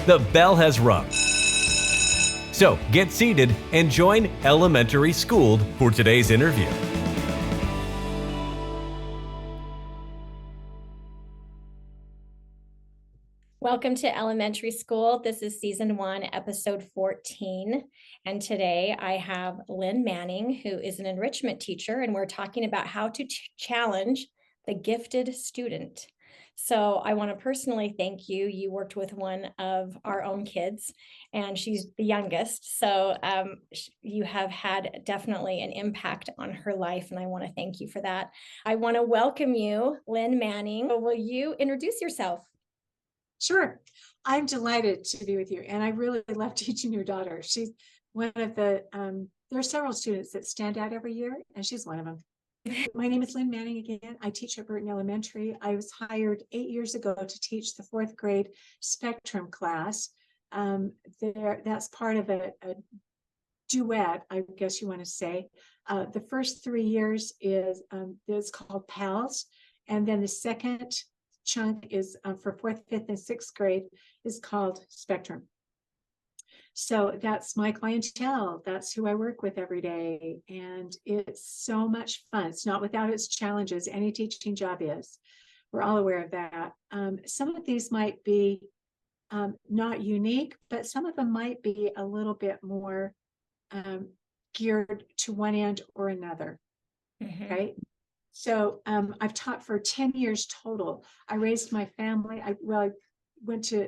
The bell has rung. So get seated and join Elementary Schooled for today's interview. Welcome to Elementary School. This is season 1, episode 14. And today I have Lyn Manning, who is an enrichment teacher, and we're talking about how to challenge the gifted student. So I want to personally thank you. You worked with one of our own kids, and she's the youngest. So you have had definitely an impact on her life, and I want to thank you for that. I want to welcome you, Lyn Manning. Will you introduce yourself? Sure. I'm delighted to be with you. And I really love teaching your daughter. She's one of the, there are several students that stand out every year, and she's one of them. My name is Lyn Manning again. I teach at Burton Elementary. I was hired 8 years ago to teach the 4th grade spectrum class. That's part of a duet, I guess you want to say. The first 3 years is called PALS. And then the second chunk is for 4th, 5th, and 6th grade is called Spectrum. So that's my clientele. That's who I work with every day. And it's so much fun. It's not without its challenges. Any teaching job is. We're all aware of that. Some of these might be not unique, but some of them might be a little bit more geared to one end or another, right? So I've taught for 10 years total. I raised my family. I went to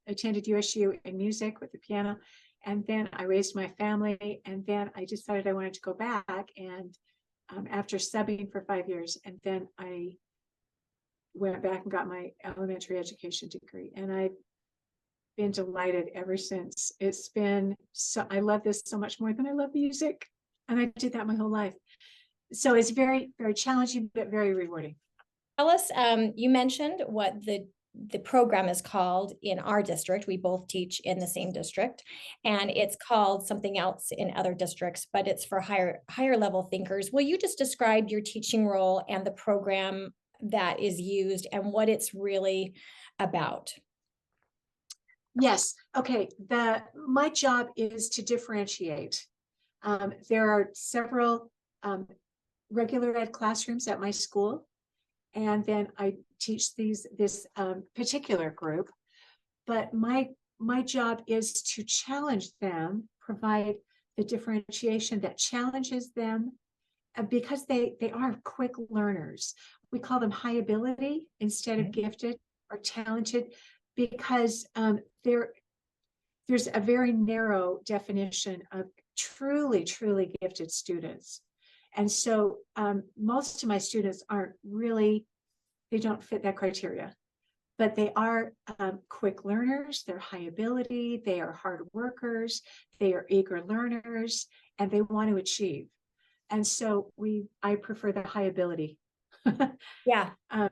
attended USU in music with the piano, and then I raised my family, and then I decided I wanted to go back, and after subbing for 5 years, and then I went back and got my elementary education degree, and I've been delighted ever since. It's been so, I love this so much more than I love music, and I did that my whole life. So it's very, very challenging, but very rewarding. Tell us, you mentioned what the program is called in our district. We both teach in the same district, and it's called something else in other districts, but it's for higher level thinkers. Will you just describe your teaching role and the program that is used and what it's really about? Yes. Okay. My job is to differentiate. There are several regular ed classrooms at my school, and then I teach this particular group. But my job is to challenge them, provide the differentiation that challenges them, because they are quick learners. We call them high ability instead of gifted or talented, because there's a very narrow definition of truly gifted students. And so most of my students they don't fit that criteria, but they are quick learners, they're high ability, they are hard workers, they are eager learners, and they want to achieve. And so I prefer the high ability. Yeah. I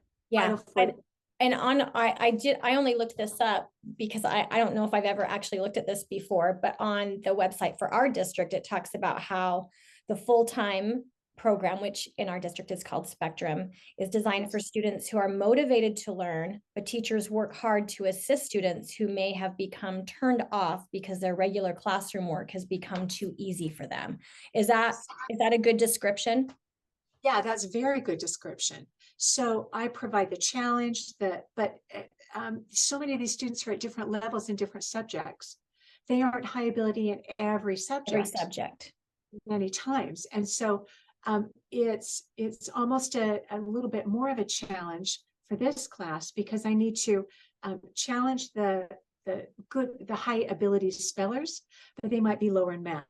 only looked this up because I don't know if I've ever actually looked at this before, but on the website for our district, it talks about how the full-time program, which in our district is called Spectrum, is designed for students who are motivated to learn, but teachers work hard to assist students who may have become turned off because their regular classroom work has become too easy for them. Is that a good description? Yeah, that's a very good description. So I provide the challenge, but so many of these students are at different levels in different subjects. They aren't high ability in every subject. Many times. And so it's almost a little bit more of a challenge for this class, because I need to challenge the high ability spellers, but they might be lower in math,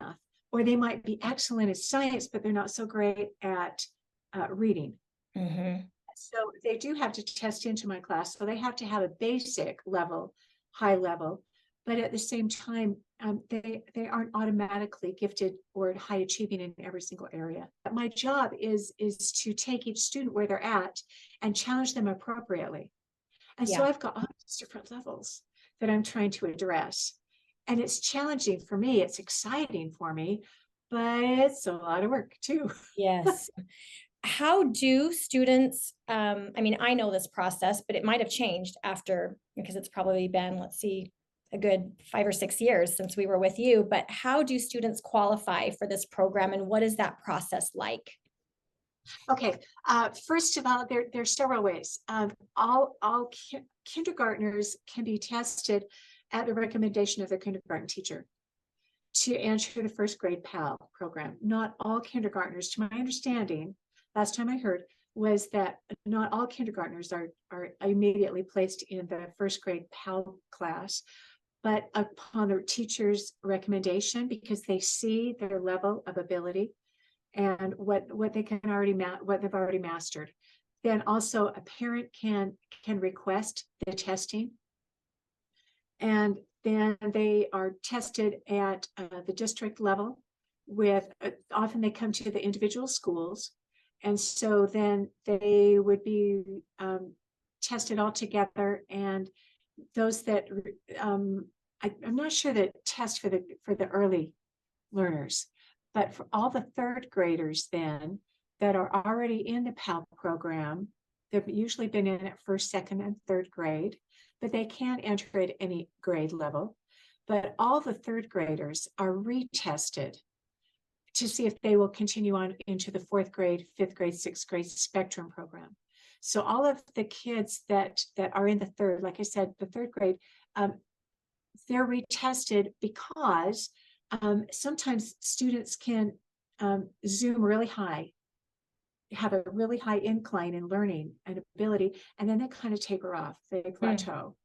or they might be excellent at science, but they're not so great at reading. So they do have to test into my class. So they have to have a basic level, high level, but at the same time, they aren't automatically gifted or high achieving in every single area. But my job is to take each student where they're at and challenge them appropriately. And so I've got all these different levels that I'm trying to address. And it's challenging for me. It's exciting for me, but it's a lot of work too. Yes. How do students, I mean, I know this process, but it might have changed after, because it's probably been, let's see, a good 5 or 6 years since we were with you, but how do students qualify for this program and what is that process like? Okay, first of all, there's several ways. All kindergartners can be tested at the recommendation of their kindergarten teacher to enter the first grade PAL program. Not all kindergartners, to my understanding, last time I heard, was that not all kindergartners are immediately placed in the first grade PAL class, but upon their teacher's recommendation, because they see their level of ability and what they can already what they've already mastered. Then also a parent can request the testing, and then they are tested at the district level with often they come to the individual schools, and so then they would be tested all together. And those that I'm not sure that test for the early learners, but for all the third graders then that are already in the PAL program, they've usually been in at first, second, and third grade, but they can enter at any grade level. But all the third graders are retested to see if they will continue on into the fourth grade, fifth grade, sixth grade spectrum program. So all of the kids that are in the third, like I said, the third grade, they're retested because sometimes students can zoom really high, have a really high incline in learning and ability, and then they kind of taper off, they plateau.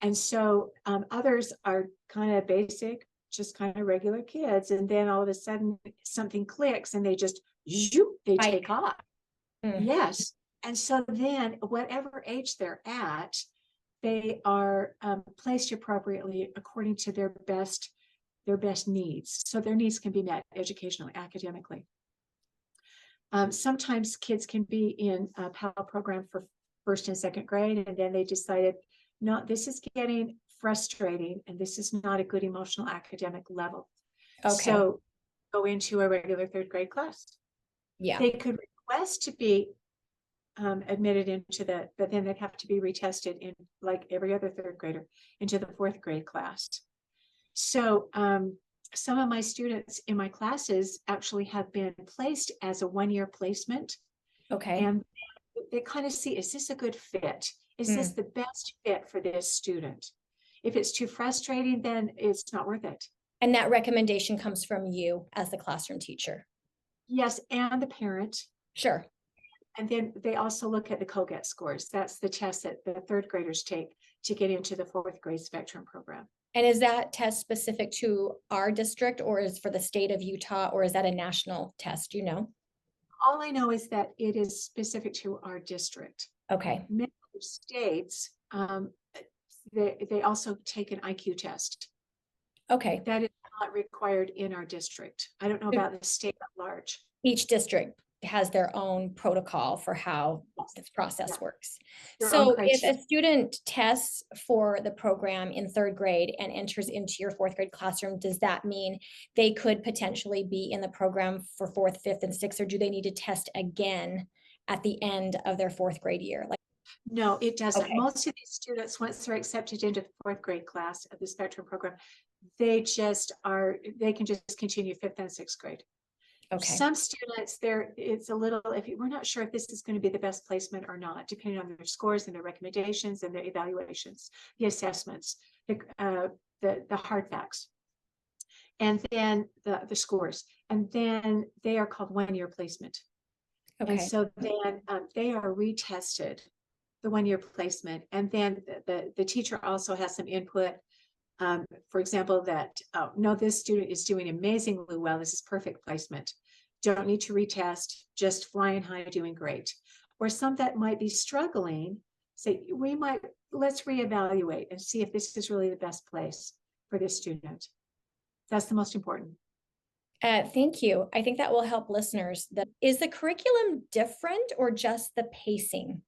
And so others are kind of basic, just kind of regular kids, and then all of a sudden something clicks and they just they take off. Yes. And so then whatever age they're at, they are placed appropriately according to their best needs. So their needs can be met educationally, academically. Sometimes kids can be in a PAL program for first and second grade, and then they decided, no, this is getting frustrating, and this is not a good emotional academic level. Okay. So go into a regular third grade class. Yeah. They could request to be admitted into but then they'd have to be retested in, like every other third grader, into the fourth grade class. So some of my students in my classes actually have been placed as a one-year placement. Okay. And they kind of see, is this a good fit? Is this the best fit for this student? If it's too frustrating, then it's not worth it. And that recommendation comes from you as the classroom teacher? Yes, and the parent. Sure. And then they also look at the COGET scores. That's the test that the third graders take to get into the fourth grade spectrum program. And is that test specific to our district, or is for the state of Utah, or is that a national test? Do you know? All I know is that it is specific to our district. Okay. Many states, they also take an IQ test. Okay. That is not required in our district. I don't know about the state at large. Each district has their own protocol for how this process works. Their so if a student tests for the program in third grade and enters into your fourth grade classroom, does that mean they could potentially be in the program for fourth, fifth, and sixth, or do they need to test again at the end of their fourth grade year? No, it doesn't. Okay. Most of these students, once they're accepted into the fourth grade class of the spectrum program, they can just continue fifth and sixth grade. Okay. Some students, it's a little, we're not sure if this is going to be the best placement or not, depending on their scores and their recommendations and their evaluations, the assessments, the hard facts, and then the scores, and then they are called one-year placement. Okay. And so then they are retested, the one-year placement, and then the teacher also has some input. For example, that, no, this student is doing amazingly well. This is perfect placement. Don't need to retest, just flying high, doing great. Or some that might be struggling, say, let's reevaluate and see if this is really the best place for this student. That's the most important. Thank you. I think that will help listeners. Is the curriculum different or just the pacing?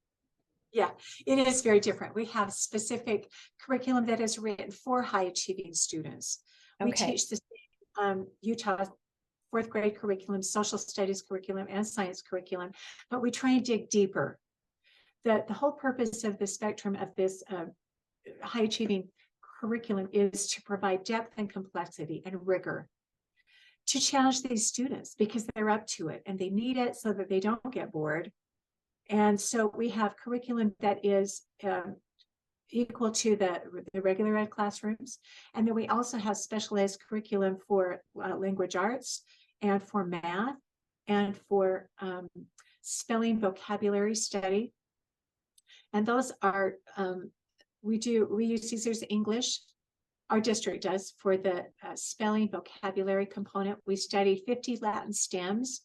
Yeah, it is very different. We have specific curriculum that is written for high achieving students. We teach the Utah fourth grade curriculum, social studies curriculum, and science curriculum, but we try and dig deeper. The whole purpose of the spectrum of this high achieving curriculum is to provide depth and complexity and rigor to challenge these students because they're up to it and they need it so that they don't get bored. And so we have curriculum that is equal to the regular ed classrooms. And then we also have specialized curriculum for language arts and for math and for spelling vocabulary study. And those are, we use Caesar's English. Our district does for the spelling vocabulary component. We studied 50 Latin stems.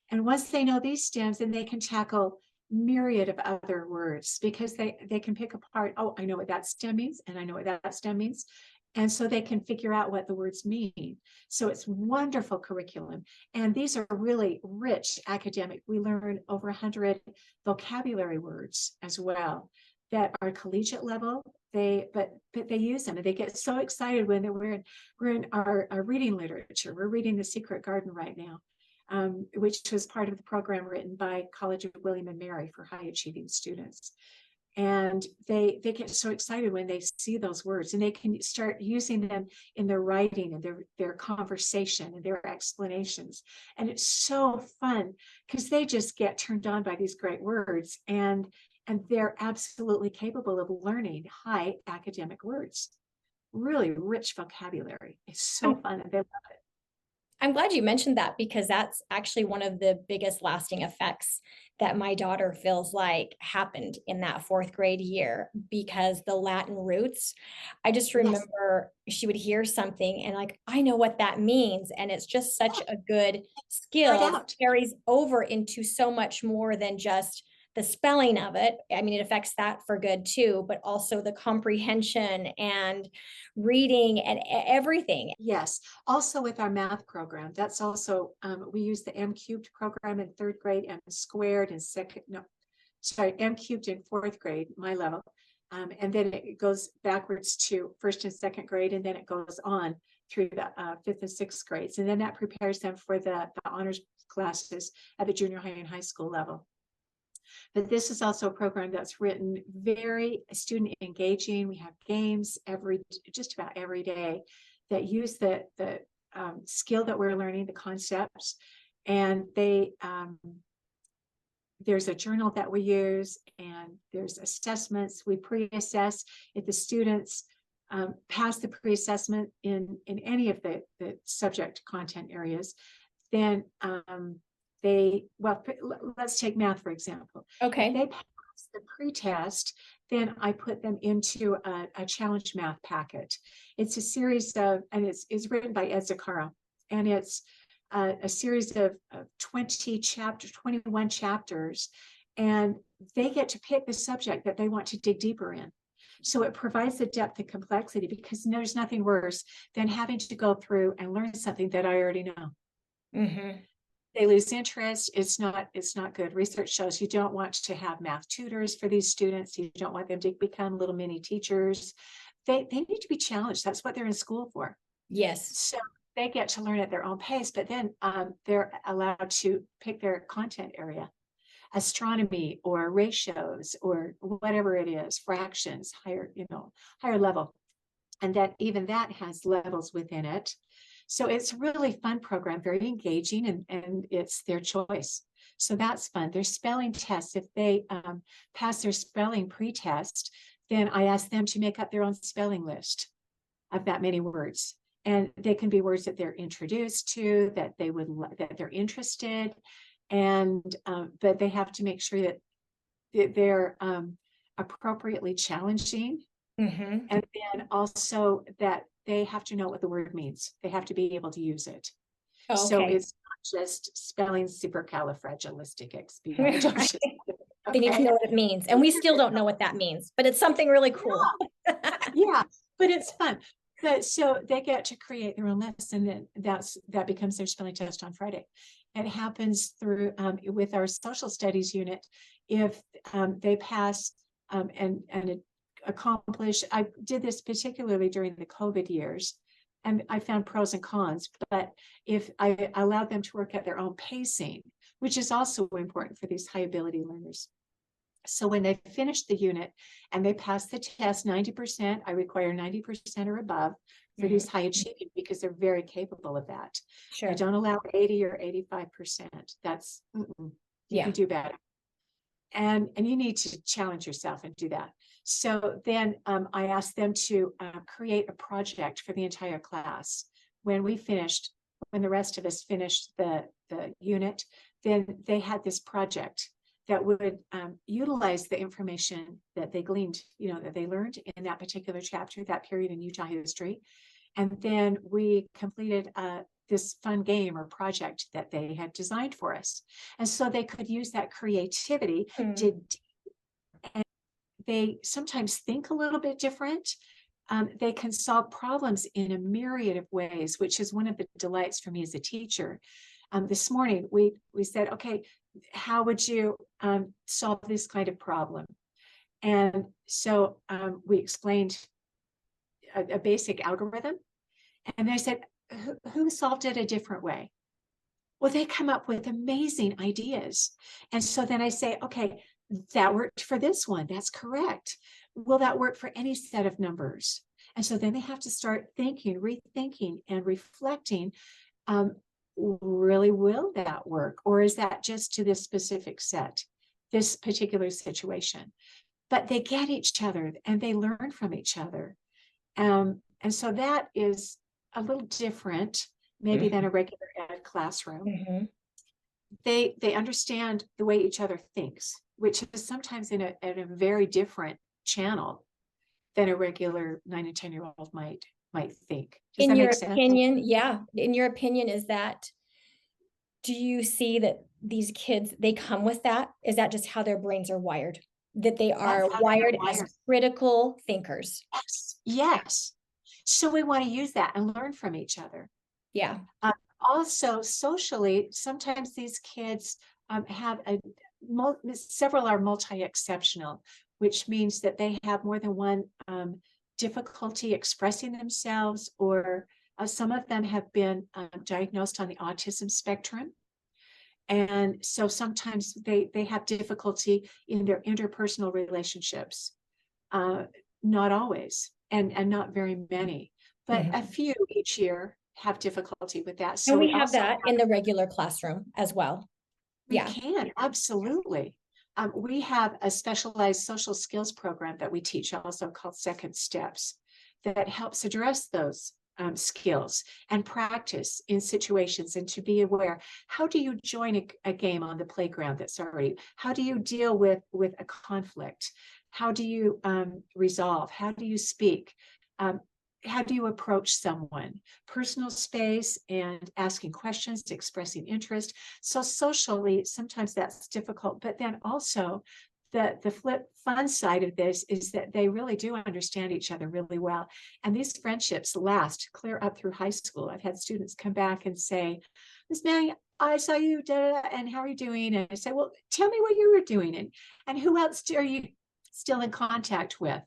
And once they know these stems, then they can tackle myriad of other words because they can pick apart, oh, I know what that stem means, and I know what that stem means. And so they can figure out what the words mean. So it's wonderful curriculum. And these are really rich academic. We learn over 100 vocabulary words as well that are collegiate level. But they use them and they get so excited when we're in our reading literature. We're reading The Secret Garden right now, which was part of the program written by College of William and Mary for high achieving students. And they get so excited when they see those words and they can start using them in their writing and their conversation and their explanations. And it's so fun because they just get turned on by these great words and they're absolutely capable of learning high academic words. Really rich vocabulary. It's so fun and they love it. I'm glad you mentioned that because that's actually one of the biggest lasting effects that my daughter feels like happened in that fourth grade year because the Latin roots, I just remember she would hear something and like, I know what that means. And it's just such a good skill that carries over into so much more than just the spelling of it. I mean, it affects that for good too, but also the comprehension and reading and everything. Yes. Also with our math program, that's also, we use the M cubed program in third grade, M squared in M cubed in fourth grade, my level. And then it goes backwards to first and second grade, and then it goes on through the fifth and sixth grades. And then that prepares them for the honors classes at the junior high and high school level. But this is also a program that's written very student engaging. We have games just about every day that use the skill that we're learning, the concepts. And there's a journal that we use and there's assessments. We pre-assess if the students pass the pre-assessment in any of the subject content areas, then let's take math, for example. Okay. If they pass the pre-test, then I put them into a challenge math packet. It's a series of, and it's written by Ed Zaccaro, and it's a series of 21 chapters, and they get to pick the subject that they want to dig deeper in. So it provides the depth and complexity because there's nothing worse than having to go through and learn something that I already know. Mm-hmm. They lose interest. It's not good. Research shows you don't want to have math tutors for these students. You don't want them to become little mini teachers. They need to be challenged. That's what they're in school for. Yes. So they get to learn at their own pace, but then they're allowed to pick their content area, astronomy or ratios or whatever it is, fractions, higher level. And that even that has levels within it. So it's a really fun program, very engaging, and it's their choice. So that's fun. Their spelling tests, if they pass their spelling pre-test, then I ask them to make up their own spelling list of that many words. And they can be words that they're introduced to, that they're interested, and but they have to make sure that they're appropriately challenging. Mm-hmm. And then also that they have to know what the word means. They have to be able to use it. Okay. So it's not just spelling supercalifragilisticexpialidocious. They need to know what it means. And we still don't know what that means, but it's something really cool. Yeah, but it's fun. But so they get to create their own list, and then that becomes their spelling test on Friday. It happens through with our social studies unit. If they pass and accomplish, I did this particularly during the COVID years, and I found pros and cons, but if I allowed them to work at their own pacing, which is also important for these high ability learners. So when they finish the unit and they pass the test 90%, I require 90% or above for these high achieving because they're very capable of that. Sure. I don't allow 80 or 85%. That's you can do better. And you need to challenge yourself and do that. So then I asked them to create a project for the entire class. When the rest of us finished the unit, then they had this project that would utilize the information that they gleaned, that they learned in that particular chapter, that period in Utah history. And then we completed this fun game or project that they had designed for us. And so they could use that creativity and they sometimes think a little bit different. They can solve problems in a myriad of ways, which is one of the delights for me as a teacher. This morning, we said, okay, how would you solve this kind of problem? And so we explained a basic algorithm. And they said, who solved it a different way? Well, they come up with amazing ideas. And so then I say, okay, that worked for this one. That's correct. Will that work for any set of numbers? And so then they have to start thinking, rethinking, and reflecting. Really, will that work? Or is that just to this specific set, this particular situation? But they get each other and they learn from each other. And so that is a little different, maybe than a regular ed classroom. They understand the way each other thinks, which is sometimes in a very different channel than a regular 9 and 10-year-old might think. Does that make sense? Opinion, yeah. In your opinion, do you see that these kids, they come with that? Is that just how their brains are wired? That they are wired as critical thinkers? Yes. So we want to use that and learn from each other. Yeah. Also, socially, sometimes these kids have several are multi-exceptional, which means that they have more than one difficulty expressing themselves, or some of them have been diagnosed on the autism spectrum. And so sometimes they have difficulty in their interpersonal relationships. Not always, and not very many, but a few each year have difficulty with that. So and we have that in the regular classroom as well. We can, absolutely. We have a specialized social skills program that we teach also called Second Steps that helps address those skills and practice in situations, and to be aware, how do you join a game on the playground that's already, how do you deal with a conflict? How do you resolve? How do you speak? How do you approach someone? Personal space and asking questions, expressing interest. So socially, sometimes that's difficult, but then also the flip fun side of this is that they really do understand each other really well. And these friendships last clear up through high school. I've had students come back and say, Ms. Manning, I saw you, and how are you doing? And I say, well, tell me what you were doing, and who else are you still in contact with?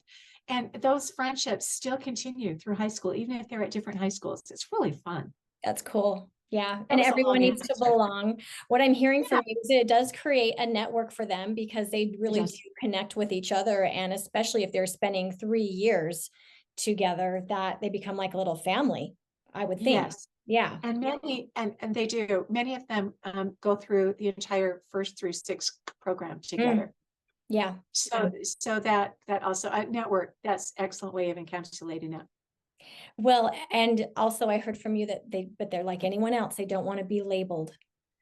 And those friendships still continue through high school, even if they're at different high schools. It's really fun. That's cool. Yeah. And everyone needs to belong. What I'm hearing from you is it does create a network for them, because they really do connect with each other. And especially if they're spending 3 years together, that they become like a little family, I would think. Yes. Yeah. And they do. Many of them go through the entire 1st through 6th program together. Yeah. So that also a network, that's excellent way of encapsulating it. Well, and also I heard from you that they're like anyone else. They don't want to be labeled.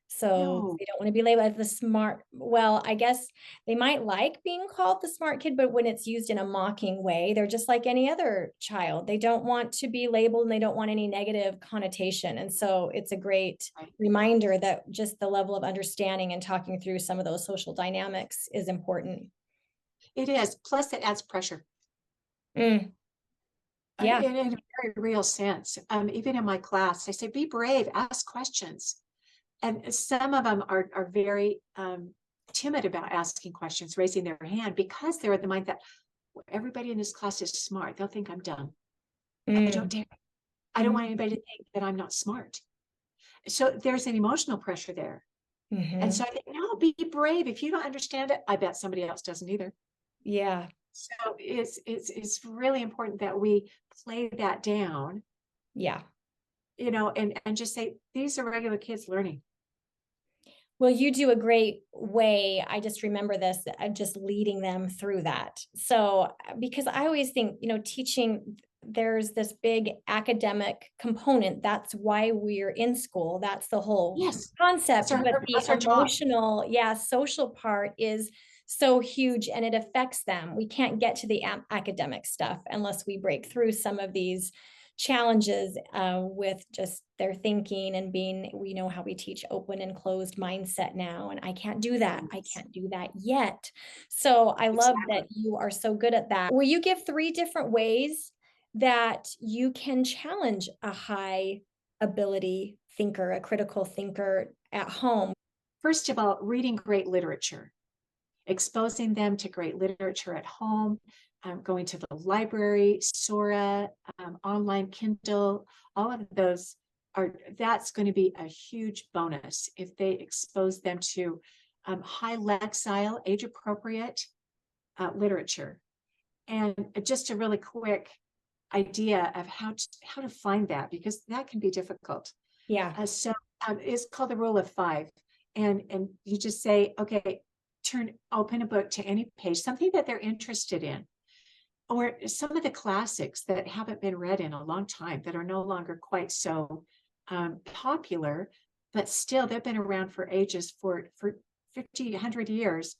So they don't want to be labeled as the smart. Well, I guess they might like being called the smart kid, but when it's used in a mocking way, they're just like any other child. They don't want to be labeled, and they don't want any negative connotation. And so it's a great reminder that just the level of understanding and talking through some of those social dynamics is important. It is. Plus, it adds pressure. Yeah. In a very real sense. Even in my class, I say, be brave, ask questions. And some of them are very timid about asking questions, raising their hand, because they're at the mind that everybody in this class is smart. They'll think I'm dumb. I don't dare. I don't want anybody to think that I'm not smart. So there's an emotional pressure there. And so I think, no, be brave. If you don't understand it, I bet somebody else doesn't either. Yeah. So it's really important that we play that down, Yeah. and just say, these are regular kids learning. Well, you do a great way. I just remember this, just leading them through that. So, because I always think, teaching, there's this big academic component. That's why we're in school. That's the whole Yes. concept. That's But the our job. emotional, social part is so huge and it affects them. We can't get to the academic stuff unless we break through some of these challenges with just their thinking and being, we know how we teach open and closed mindset now, and I can't do that. I can't do that yet. So I love that you are so good at that. Will you give 3 different ways that you can challenge a high ability thinker, a critical thinker at home? First of all, reading great literature, exposing them to great literature at home, going to the library, Sora, online Kindle, all of those that's going to be a huge bonus if they expose them to high Lexile, age appropriate literature. And just a really quick idea of how to find that, because that can be difficult. Yeah. So it's called the rule of 5. And you just say, okay, open a book to any page, something that they're interested in, or some of the classics that haven't been read in a long time, that are no longer quite so popular, but still they've been around for ages, for 50, 100 years,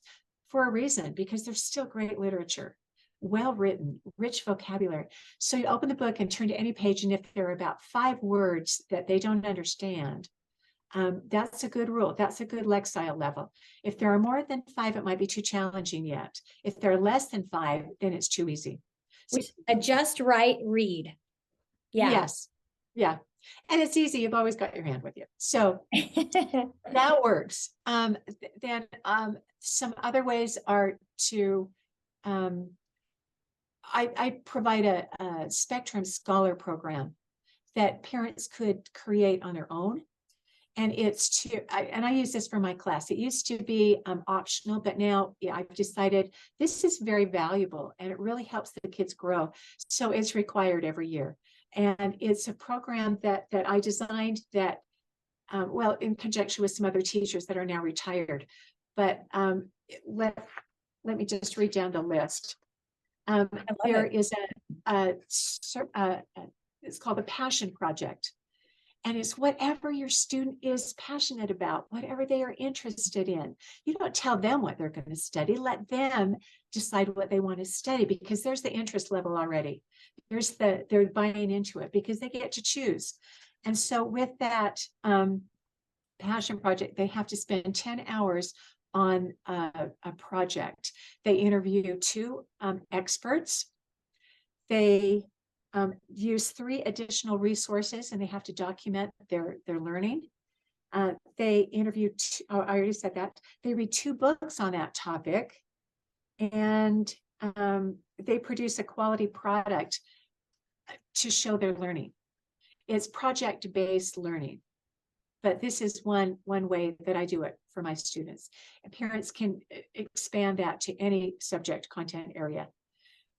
for a reason, because they're still great literature, well written, rich vocabulary. So you open the book and turn to any page, and if there are about 5 words that they don't understand, that's a good rule. That's a good Lexile level. If there are more than 5, it might be too challenging yet. If there are less than 5, then it's too easy. So, Which a just right read. Yeah. Yes. Yeah. And it's easy. You've always got your hand with you. So that works. Then some other ways are to, I provide a Spectrum Scholar program that parents could create on their own. And I use this for my class. It used to be optional, but now I've decided this is very valuable and it really helps the kids grow. So it's required every year. And it's a program that I designed that, in conjunction with some other teachers that are now retired. But let me just read down the list. There is it's called the Passion Project. And it's whatever your student is passionate about, whatever they are interested in. You don't tell them what they're going to study. Let them decide what they want to study, because there's the interest level already. They're buying into it because they get to choose. And so with that passion project, they have to spend 10 hours on a project. They interview 2 experts. They use 3 additional resources, and they have to document their learning. They interview, I already said that. They read 2 books on that topic, and they produce a quality product to show their learning. It's project-based learning, but this is one way that I do it for my students. And parents can expand that to any subject content area,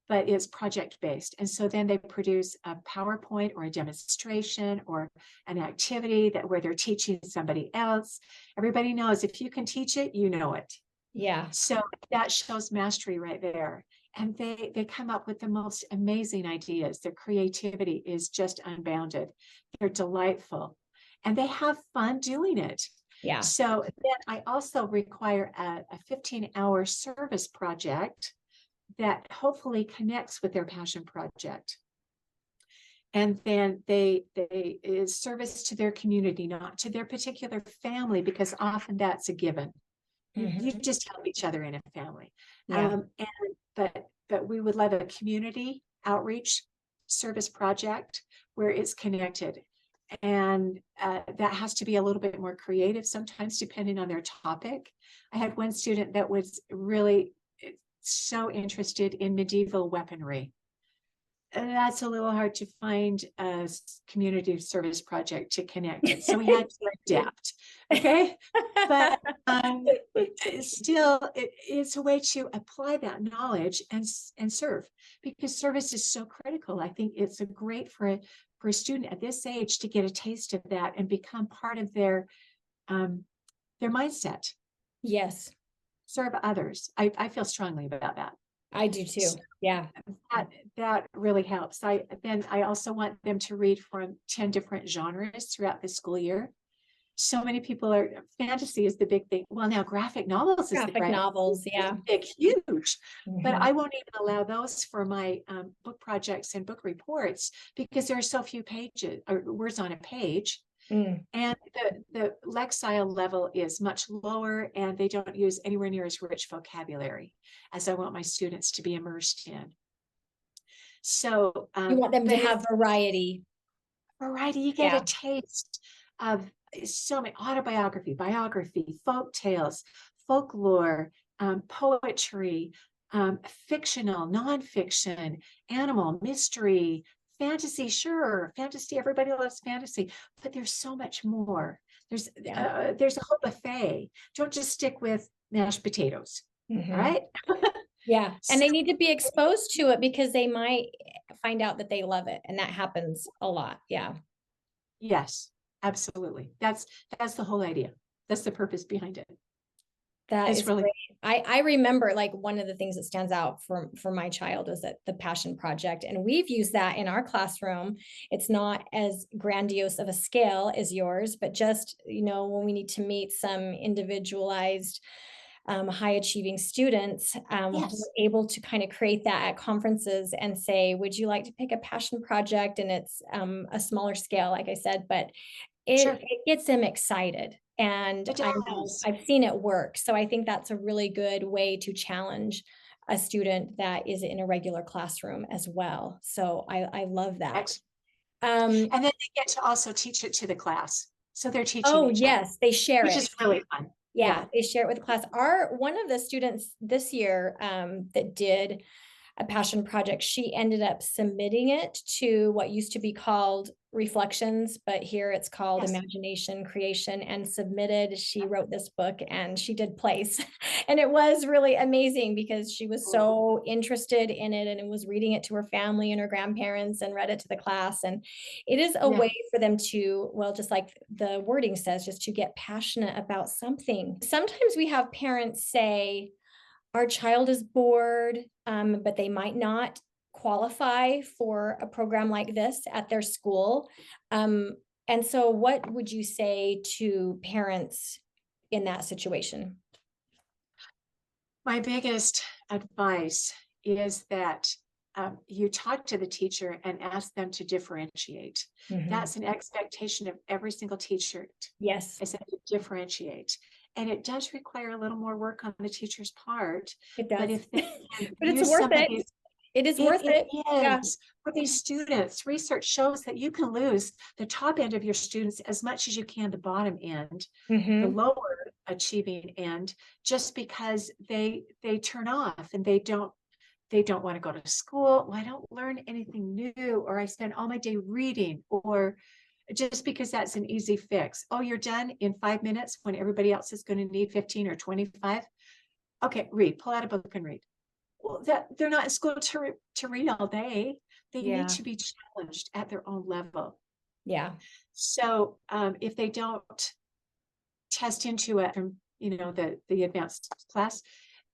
but it's project-based. And so then they produce a PowerPoint or a demonstration or an activity where they're teaching somebody else. Everybody knows if you can teach it, you know it. Yeah. So that shows mastery right there. And they come up with the most amazing ideas. Their creativity is just unbounded. They're delightful. And they have fun doing it. Yeah. So then I also require a 15-hour service project that hopefully connects with their passion project. And then they is service to their community, not to their particular family, because often that's a given. You just help each other in a family. Yeah. But we would love a community outreach service project where it's connected. And that has to be a little bit more creative sometimes, depending on their topic. I had one student that was really so interested in medieval weaponry. And that's a little hard to find a community service project to connect it. So we had to adapt. Okay. But still, it's a way to apply that knowledge and serve, because service is so critical. I think it's a great for a student at this age to get a taste of that and become part of their mindset. Yes, Serve others. I feel strongly about that. I do too. Yeah. That really helps. I also want them to read from 10 different genres throughout the school year. So many people fantasy is the big thing. Well, now graphic novels is Graphic novels, yeah. big, huge. But Mhm. I won't even allow those for my book projects and book reports, because there are so few pages or words on a page. Mm. And the lexile level is much lower, and they don't use anywhere near as rich vocabulary as I want my students to be immersed in. So You want them to but have variety. variety, you get a taste of so many: autobiography, biography, folk tales, folklore, poetry, fictional, nonfiction, animal, mystery, fantasy. Sure, fantasy, everybody loves fantasy, but there's so much more. There's a whole buffet. Don't just stick with mashed potatoes. Mhm. All right. Yeah. And they need to be exposed to it, because they might find out that they love it. And that happens a lot. Yeah. Yes, absolutely. That's the whole idea. That's the purpose behind it. That It's is really great. I remember, like, one of the things that stands out for my child was that the passion project, and we've used that in our classroom. It's not as grandiose of a scale as yours, but just, when we need to meet some individualized high achieving students, yes. we're able to kind of create that at conferences and say, would you like to pick a passion project? And it's a smaller scale, like I said, but Sure. it gets them excited. And It I know does. I've seen it work. So I think that's a really good way to challenge a student that is in a regular classroom as well. So I love that. Excellent. And then they get to also teach it to the class. So they're teaching Oh, each other, yes, they share which it. is really fun. Yeah, they share it with the class. One of the students this year that did a passion project, she ended up submitting it to what used to be called Reflections, but here it's called Yes. Imagination Creation, and submitted. She wrote this book and she did place. And it was really amazing, because she was so interested in it and was reading it to her family and her grandparents and read it to the class. And it is a way for them to, well, just like the wording says, just to get passionate about something. Sometimes we have parents say, our child is bored, but they might not qualify for a program like this at their school. And so what would you say to parents in that situation? My biggest advice is that you talk to the teacher and ask them to differentiate. Mhm. That's an expectation of every single teacher, Yes, is that you differentiate. And it does require a little more work on the teacher's part. it But does. if they can But it's use worth some of it. these, It is worth it. Yeah. is. For these students, research shows that you can lose the top end of your students as much as you can the bottom end, the Mhm. lower achieving end, just because they turn off and they don't want to go to school. Well, I don't learn anything new, or I spend all my day reading, or just because that's an easy fix. Oh, you're done in 5 minutes when everybody else is going to need 15 or 25. Okay, read, pull out a book and read. Well, that they're not in school to read all day. They need Yeah. to be challenged at their own level. Yeah. So if they don't test into it from the advanced class,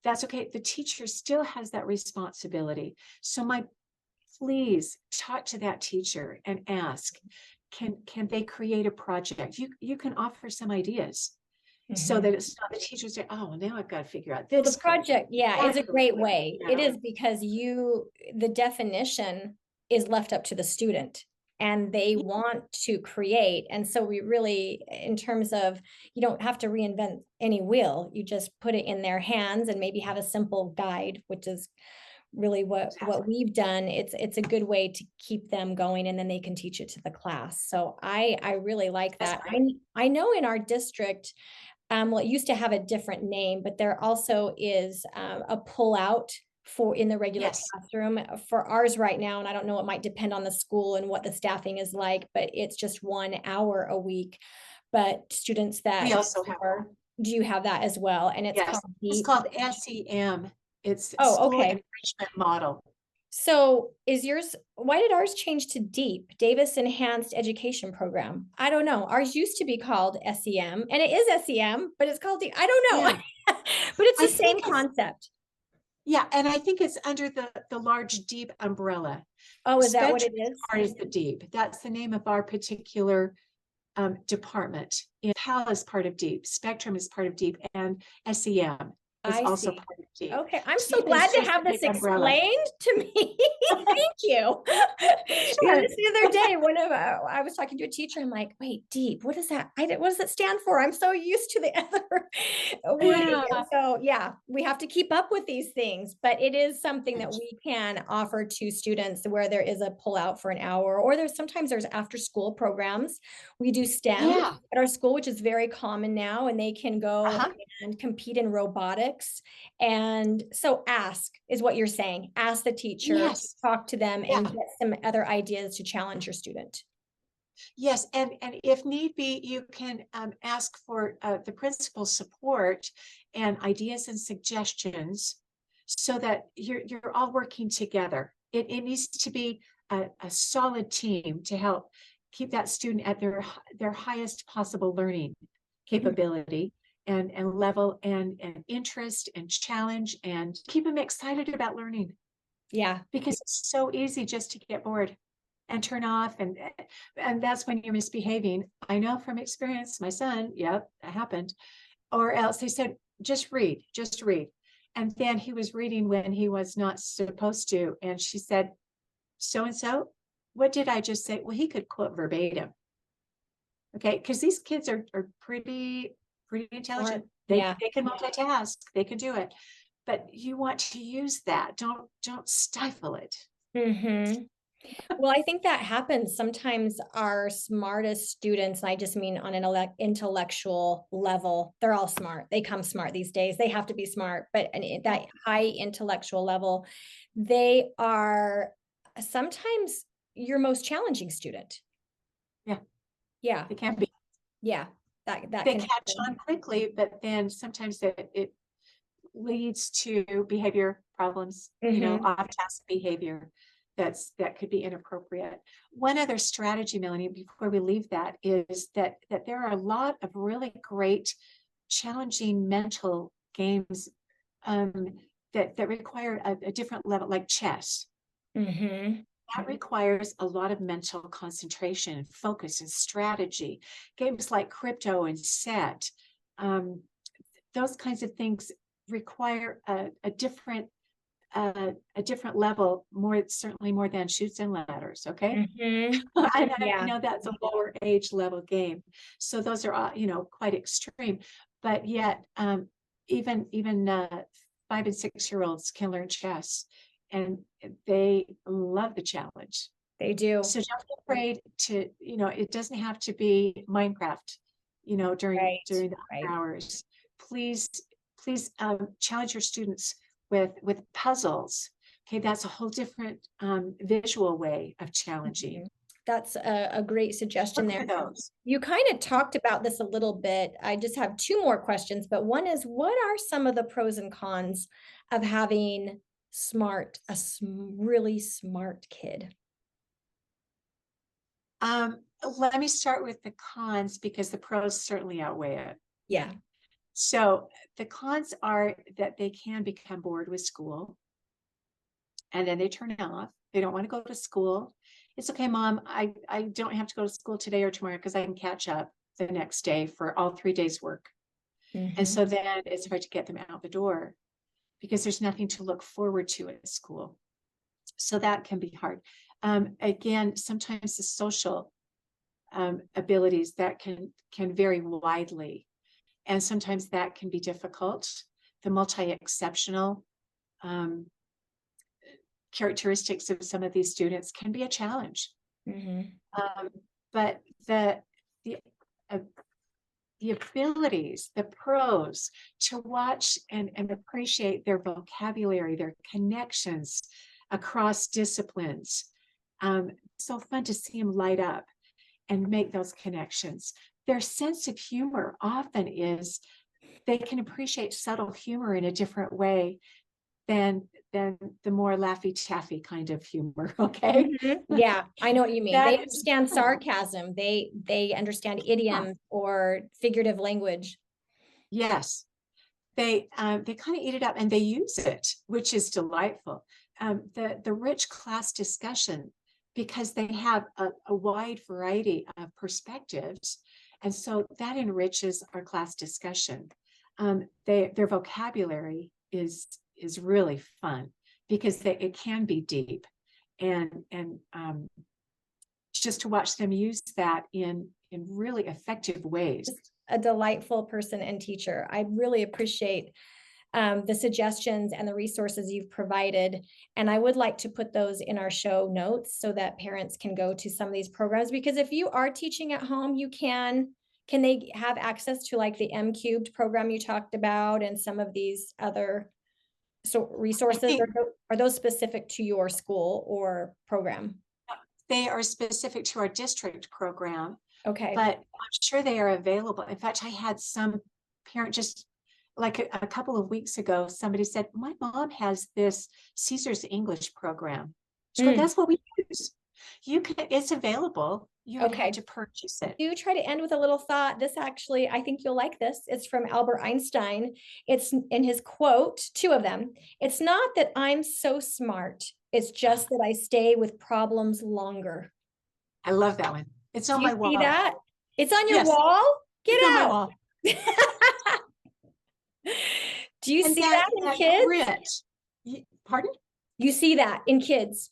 that's okay. The teacher still has that responsibility. So please talk to that teacher and ask, can they create a project? You can offer some ideas, so that it's not the teacher say, oh, well, now I've got to figure out Well, this. the project, yeah, is a great way. It Yeah. is, because the definition is left up to the student and they want to create. And so we really, in terms of, you don't have to reinvent any wheel. You just put it in their hands and maybe have a simple guide, which is really what we've done. It's a good way to keep them going, and then they can teach it to the class. So I really like that. I know in our district, well, it used to have a different name, but there also is a pullout for in the regular classroom for ours right now. And I don't know, it might depend on the school and what the staffing is like, but it's just 1 hour a week but students that We also have are, do you have that as well? And it's Yes, called it's DEEP. called SEM. It's Oh, School okay. Enrichment Model. So is yours, why did ours change to DEEP, Davis Enhanced Education Program? I don't know. Ours used to be called SEM, and it is SEM, but it's called DEEP. I don't know. Yeah. But it's I the same think concept. Yeah, and I think it's under the large DEEP umbrella. Oh, is that what it Spectrum is? part is the DEEP. That's the name of our particular department. PAL is part of DEEP. Spectrum is part of DEEP, and SEM is I also see. part of DEEP. Okay, I'm so DEEP is glad to just have the this big umbrella. explained to me. Thank you. Sure. Just the other day, I was talking to a teacher. I'm like, wait, DEEP, what is that? What does it stand for? I'm so used to the other wording. Yeah. And so yeah, we have to keep up with these things, but it is something that we can offer to students where there is a pullout for an hour, or sometimes there's after school programs. We do STEM Yeah. at our school, which is very common now, and they can go Uh-huh. and compete in robotics. And so ask is what you're saying. Ask the teacher, Yes. talk to them, Yeah. and get some other ideas to challenge your student. Yes, and if need be, you can ask for the principal's support and ideas and suggestions, so that you're all working together. It needs to be a solid team to help keep that student at their highest possible learning capability and level and interest and challenge, and keep them excited about learning, Yeah. because it's so easy just to get bored and turn off, and that's when you're misbehaving. I know from experience, my son, yep, that happened. Or else they said, just read, and then he was reading when he was not supposed to, and she said, so and so, what did I just say? Well, he could quote verbatim. Okay, because these kids are pretty intelligent. Yeah. They can multitask, they can do it, but you want to use that. Don't stifle it. Mm-hmm. Well, I think that happens. Sometimes our smartest students, and I just mean on an intellectual level, they're all smart. They come smart these days. They have to be smart, but that high intellectual level, they are sometimes your most challenging student. Yeah. Yeah. It can be. Yeah. That They can catch happen. on quickly, but then sometimes it leads to behavior problems, off-task behavior that could be inappropriate. One other strategy, Melanie, before we leave that, is that there are a lot of really great challenging mental games that require a different level, like chess. Mm-hmm. That requires a lot of mental concentration and focus and strategy. Games like Crypto and Set, those kinds of things require a different level, certainly more than Chutes and Ladders. Okay. Mm-hmm. I Yeah. know that's a lower age level game, so those are quite extreme, but yet even 5 and 6-year-olds can learn chess, and they love the challenge. They do. So don't be afraid to, it doesn't have to be Minecraft, during the hours. Please challenge your students with puzzles. Okay, that's a whole different visual way of challenging. Mm-hmm. That's a great suggestion there. Those. You kind of talked about this a little bit. I just have 2 more questions, but one is, what are some of the pros and cons of having a really smart kid? Let me start with the cons, because the pros certainly outweigh it. Yeah. So the cons are that they can become bored with school, and then they turn it off. They don't want to go to school. It's okay, Mom, I don't have to go to school today or tomorrow, because I can catch up the next day for all 3 days work. Mm-hmm. And so then it's hard to get them out the door, because there's nothing to look forward to at school. So that can be hard. Again, sometimes the social abilities that can vary widely, and sometimes that can be difficult. The multi-exceptional characteristics of some of these students can be a challenge. Mm-hmm. But the abilities, the pros, to watch and appreciate their vocabulary, their connections across disciplines. So fun to see them light up and make those connections. their sense of humor often is, they can appreciate subtle humor in a different way than the more Laffy Taffy kind of humor. Okay. Yeah, I know what you mean. They That is understand fun. sarcasm. They understand idioms or figurative language. Yes. They kind of eat it up and they use it, which is delightful. The rich class discussion, because they have a wide variety of perspectives, and so that enriches our class discussion. Their vocabulary is really fun because it can be deep, and just to watch them use that in really effective ways. A delightful person and teacher. I really appreciate the suggestions and the resources you've provided. And I would like to put those in our show notes so that parents can go to some of these programs, because if you are teaching at home, can they have access to like the M Cubed program you talked about and some of these other resources? Are those specific to your school or program? They are specific to our district program. Okay. But I'm sure they are available. In fact, I had some parent just like a couple of weeks ago, somebody said, my mom has this Caesar's English program. She goes, that's what we use. It's available. You don't have to purchase it. Do try to end with a little thought. This actually, I think you'll like this. It's from Albert Einstein. It's in his quote, two of them. It's not that I'm so smart. It's just that I stay with problems longer. I love that one. It's on my wall. See that? It's on your wall? Get it's out. On my wall. Do you see that in kids? Grit. Pardon? You see that in kids.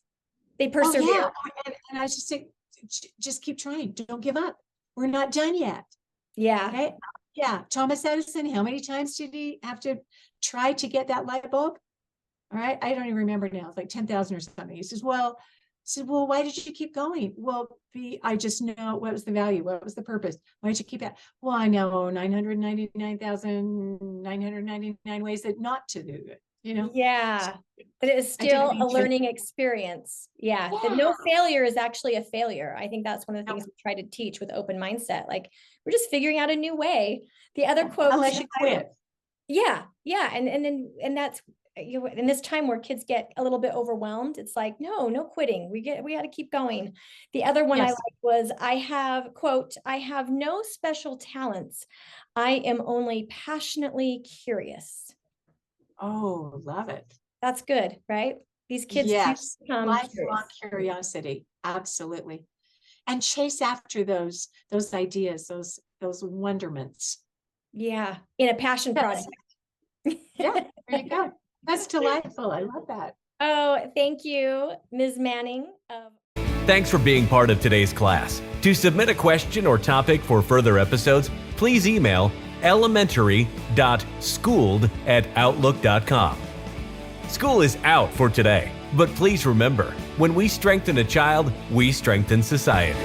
They persevere. Oh, yeah. And I just think, just keep trying. Don't give up. We're not done yet. Yeah. Okay? Yeah. Thomas Edison, how many times did he have to try to get that light bulb? All right. I don't even remember now. It's like 10,000 or something. He says, well, why did you keep going? Well, I just know what was the value. What was the purpose? Why did you keep it? Well, I know 999,999 ways that not to do it, Yeah. But it is still a learning experience. Yeah. That no failure is actually a failure. I think that's one of the things we try to teach with open mindset. Like, we're just figuring out a new way. The other quote. Unless you quit. Yeah. Yeah. And that's, in this time where kids get a little bit overwhelmed, it's like, no quitting. We got to keep going. The other one I liked was, I have no special talents. I am only passionately curious. Oh, love it. That's good, right? These kids. Yes. Lifelong curiosity. Absolutely. And chase after those ideas, those wonderments. Yeah. In a passion project. Yeah. There you go. That's delightful. I love that. Oh, thank you, Ms. Manning. Thanks for being part of today's class. To submit a question or topic for further episodes, please email elementary.schooled@outlook.com. School is out for today, but please remember, when we strengthen a child, we strengthen society.